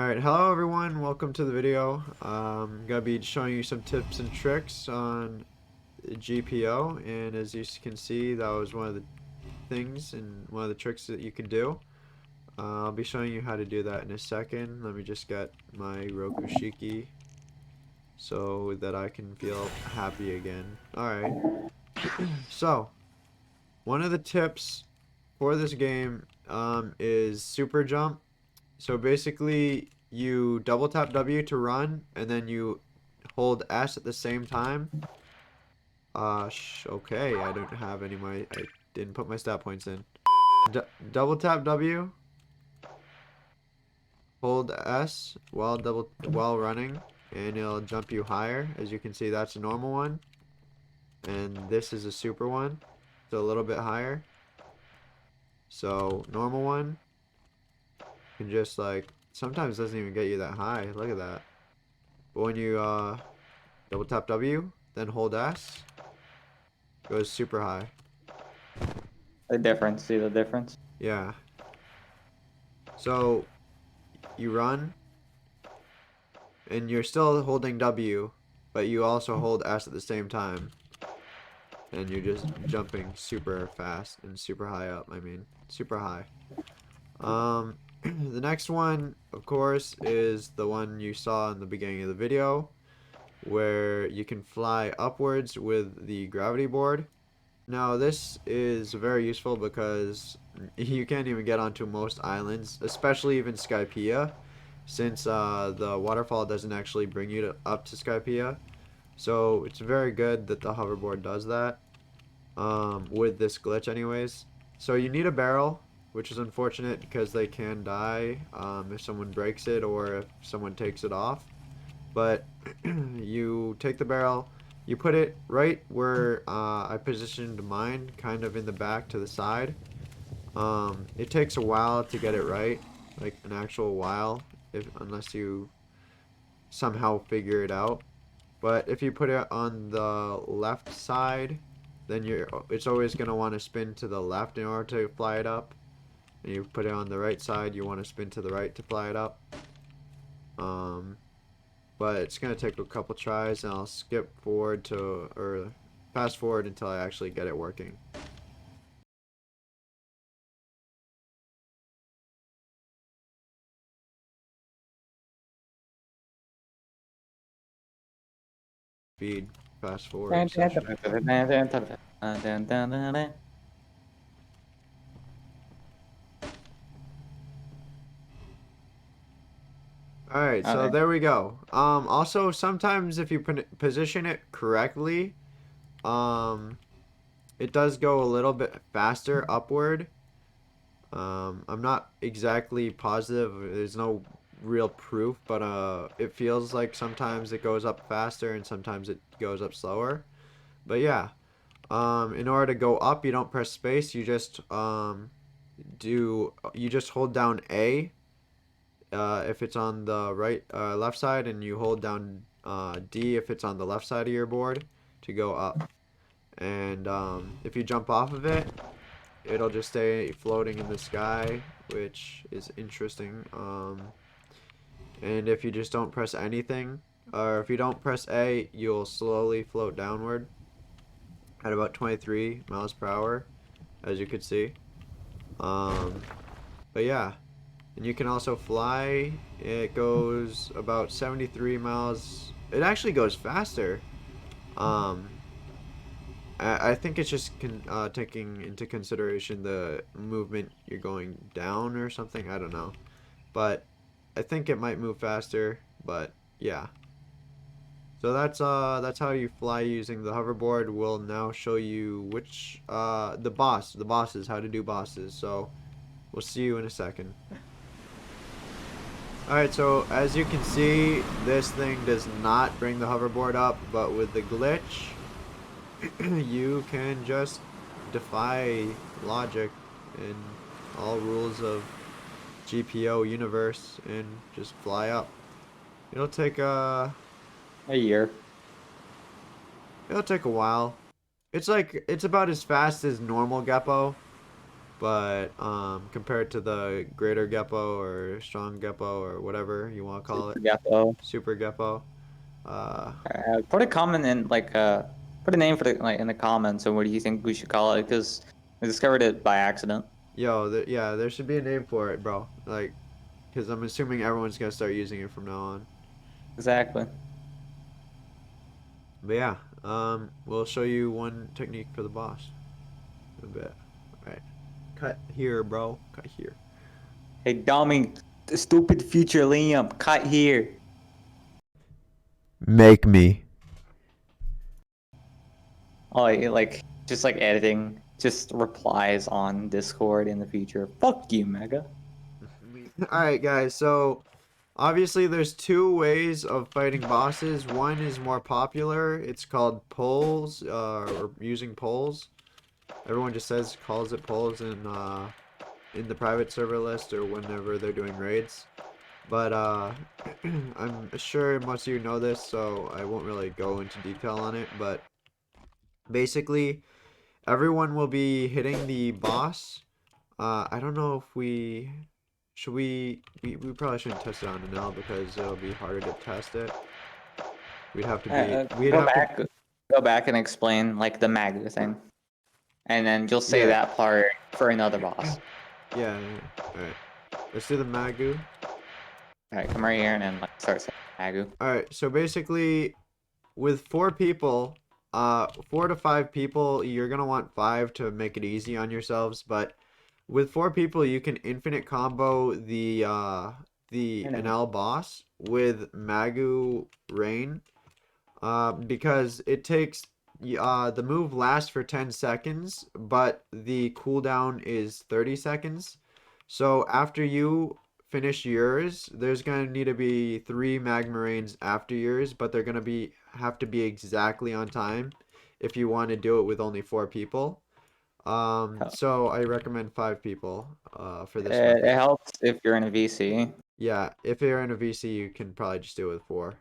Alright, hello everyone, welcome to the video. I'm gonna be showing you some tips and tricks on GPO, and as you can see, that was one of the things and one of the tricks that you can do. I'll be showing you how to do that in a second. Let me just get my Roku Shiki so that I can feel happy again. Alright, so one of the tips for this game is super jump. So basically, you double tap W to run, and then you hold S at the same time. Okay, I don't have any I didn't put my stat points in. Double tap W, hold S while running, and it'll jump you higher. As you can see, that's a normal one, and this is a super one, so a little bit higher. So normal one can just like sometimes doesn't even get you that high. Look at that. But when you double tap W, then hold S, goes super high. The difference, see the difference? Yeah. So you run, and you're still holding W, but you also hold S at the same time. And you're just jumping super fast and super high up, I mean, super high. The next one, of course, is the one you saw in the beginning of the video, where you can fly upwards with the gravity board. Now this is very useful because you can't even get onto most islands, especially even Skypiea, since the waterfall doesn't actually bring you up to Skypiea. So it's very good that the hoverboard does that, with this glitch anyways. So you need a barrel, which is unfortunate because they can die if someone breaks it or if someone takes it off. But you take the barrel, you put it right where I positioned mine, kind of in the back to the side. It takes a while to get it right, like an actual while, unless you somehow figure it out. But if you put it on the left side, then it's always going to want to spin to the left in order to fly it up. And you put it on the right side, you want to spin to the right to fly it up. But it's going to take a couple tries, and I'll skip forward or fast forward until I actually get it working. Speed, fast forward session. Alright, so Okay. there we go. Also, sometimes if you position it correctly, it does go a little bit faster upward. I'm not exactly positive. There's no real proof, but it feels like sometimes it goes up faster and sometimes it goes up slower. But yeah, in order to go up, you don't press space. You just you just hold down A if it's on the left side, and you hold down D if it's on the left side of your board to go up. And if you jump off of it, it'll just stay floating in the sky, which is interesting. And if you just don't press anything, or if you don't press A, you'll slowly float downward at about 23 miles per hour, as you could see. But yeah, and you can also fly. It goes about 73 miles. It actually goes faster. Um, I think it's just taking into consideration the movement you're going down or something. I don't know, but I think it might move faster. But yeah, so that's how you fly using the hoverboard. We'll now show you which the bosses, how to do bosses. So we'll see you in a second. Alright, so as you can see, this thing does not bring the hoverboard up, but with the glitch, you can just defy logic and all rules of GPO universe and just fly up. It'll take A year. it'll take a while. It's about as fast as normal Geppo, but compared to the greater Geppo or strong Geppo or whatever you want to call it, Gecko. super Geppo. Put a comment in put a name for the in the comments. And what do you think we should call it? Because I discovered it by accident. Yo, yeah, there should be a name for it, bro. Like, because I'm assuming everyone's gonna start using it from now on. Exactly. But yeah, we'll show you one technique for the boss. In a bit. All right, cut here, bro. Cut here. Hey, dummy, the stupid future Liam, cut here. Make me. Oh, just like editing, just replies on Discord in the future. Fuck you, Mega. Alright guys, so obviously there's two ways of fighting bosses. One is more popular. It's called poles, or using poles. Everyone just calls it poles in the private server list or whenever they're doing raids. But I'm sure most of you know this, so I won't really go into detail on it, but basically everyone will be hitting the boss. I don't know if we probably shouldn't test it on an L because it'll be harder to test it. We'd have to Go back and explain like the Magu thing, and then you'll say Yeah. that part for another boss. Yeah. Alright. Let's do the Magu. Alright, come right here and then start saying Magu. Alright, so basically with 4 people, 4 to 5 people, you're gonna want 5 to make it easy on yourselves, but with 4 people you can infinite combo the NL boss with Magu Rain. Because it takes the move lasts for 10 seconds, but the cooldown is 30 seconds. So after you finish yours, there's gonna need to be 3 magma rains after yours, but they're gonna have to be exactly on time if you want to do it with only 4 people. So I recommend 5 people for this one. It helps if you're in a VC. Yeah, if you're in a VC, you can probably just do it with 4.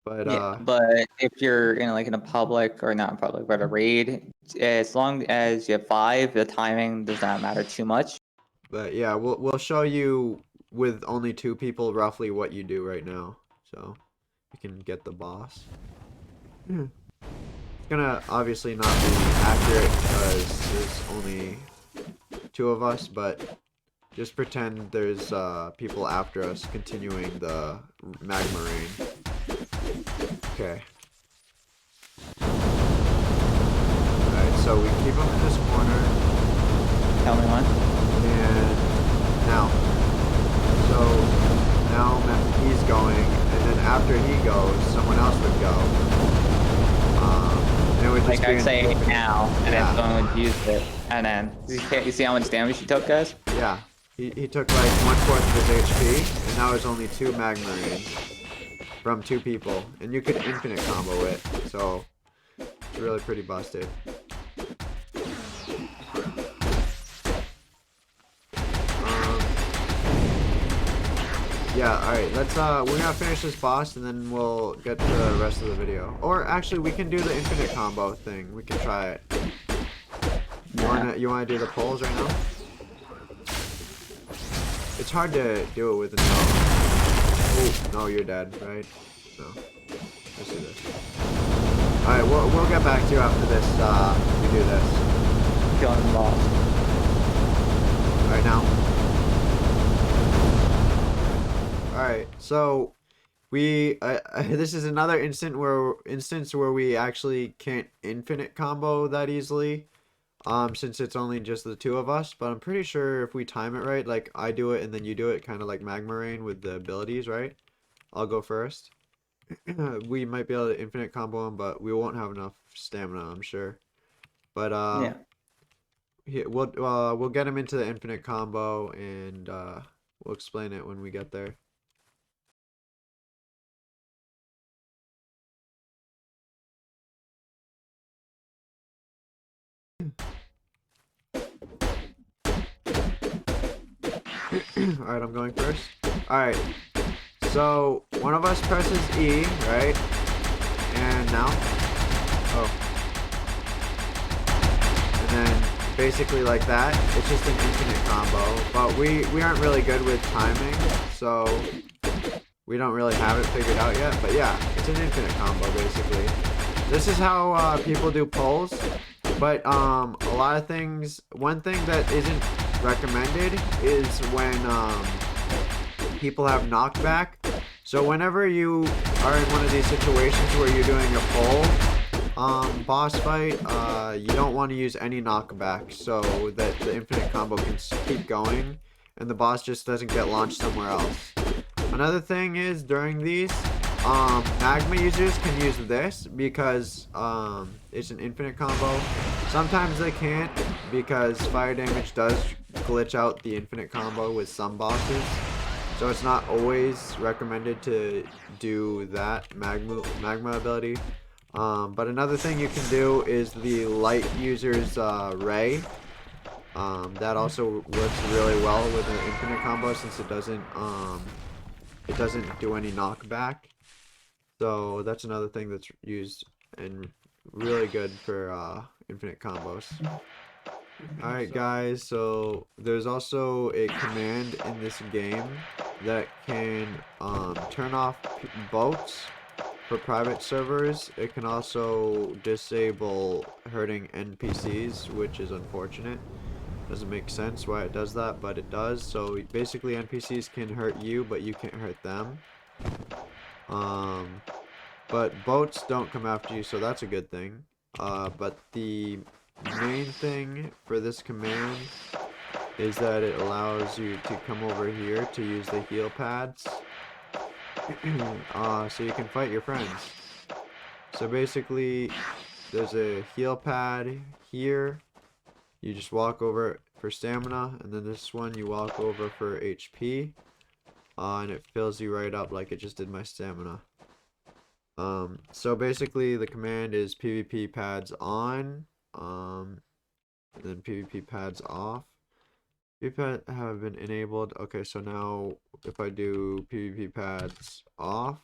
But Yeah, but if you're in in a public or not public, but a raid, as long as you have 5, the timing does not matter too much. But yeah, we'll show you with only 2 people roughly what you do right now, so you can get the boss. It's gonna obviously not be accurate because there's only 2 of us, but just pretend there's people after us continuing the magma rain. Okay. Alright, so we keep him in this corner. Tell me one. And now. So now he's going, and then after he goes, someone else would go. And it would just I'd say now, and Yeah. then someone would use it, and then you see how much damage he took, guys? Yeah. He took like 1/4 of his HP, and now there's only 2 magma rains from 2 people, and you could infinite combo it, so it's really pretty busted. Yeah, alright, we're gonna finish this boss and then we'll get to the rest of the video. Or actually, we can do the infinite combo thing. We can try it. You wanna do the poles right now? It's hard to do it with a no. Oh, no, you're dead, right? No. Let's do this. Alright, we'll get back to you after this, we do this. Killing the boss. Alright, now. Alright, so this is another instance where we actually can't infinite combo that easily. Since it's only just the 2 of us, but I'm pretty sure if we time it right, like I do it and then you do it, kind of like Magma Rain with the abilities, right? I'll go first. We might be able to infinite combo him, but we won't have enough stamina, I'm sure. But yeah, we'll get him into the infinite combo, and we'll explain it when we get there. Alright, I'm going first. Alright, so one of us presses E, right? And now. Oh. And then basically like that. It's just an infinite combo, but we aren't really good with timing, so we don't really have it figured out yet. But yeah, it's an infinite combo basically. This is how people do pulls, but a lot of things. One thing that isn't recommended is when people have knockback. So whenever you are in one of these situations where you're doing a pull boss fight, you don't want to use any knockback so that the infinite combo can keep going and the boss just doesn't get launched somewhere else. Another thing is during these, magma users can use this because it's an infinite combo. Sometimes they can't because fire damage does glitch out the infinite combo with some bosses. So it's not always recommended to do that magma ability. But another thing you can do is the light user's ray. That also works really well with an infinite combo since it doesn't do any knockback. So that's another thing that's used and really good for infinite combos. Alright guys, so there's also a command in this game that can turn off boats for private servers. It can also disable hurting NPCs, which is unfortunate. Doesn't make sense why it does that, but it does. So basically NPCs can hurt you, but you can't hurt them. But boats don't come after you, so that's a good thing. But the main thing for this command is that it allows you to come over here to use the heal pads. So you can fight your friends. So basically, there's a heal pad here. You just walk over for stamina, and then this one you walk over for HP. And it fills you right up like it just did my stamina. So basically the command is PvP pads on, and then PvP pads off. PvP pads have been enabled. Okay, so now if I do PvP pads off,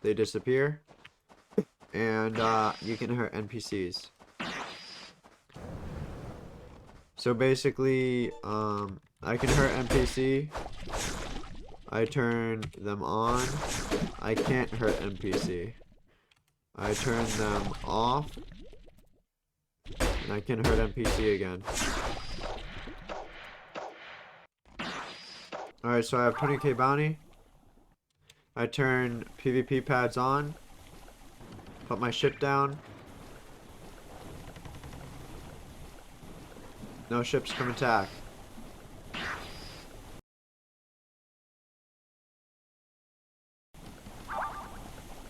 they disappear, and you can hurt NPCs. So basically, I can hurt NPC. I turn them on. I can't hurt NPC. I turn them off. And I can hurt NPC again. Alright, so I have 20k bounty. I turn PvP pads on. Put my ship down. No ships come attack.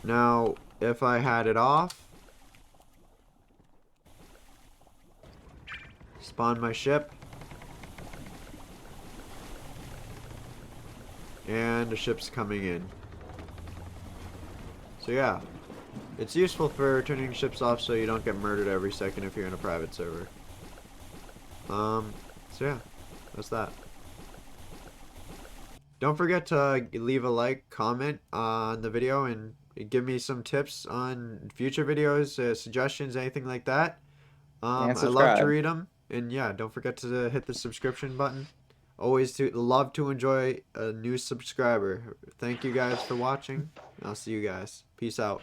Now, if I had it off, spawn my ship, and the ship's coming in. So yeah, it's useful for turning ships off so you don't get murdered every second if you're in a private server. So yeah, that's that. Don't forget to leave a like, comment on the video, and give me some tips on future videos, suggestions, anything like that. And I love to subscribe. read them. And yeah, don't forget to hit the subscription button. Always love to enjoy a new subscriber. Thank you guys for watching. I'll see you guys. Peace out.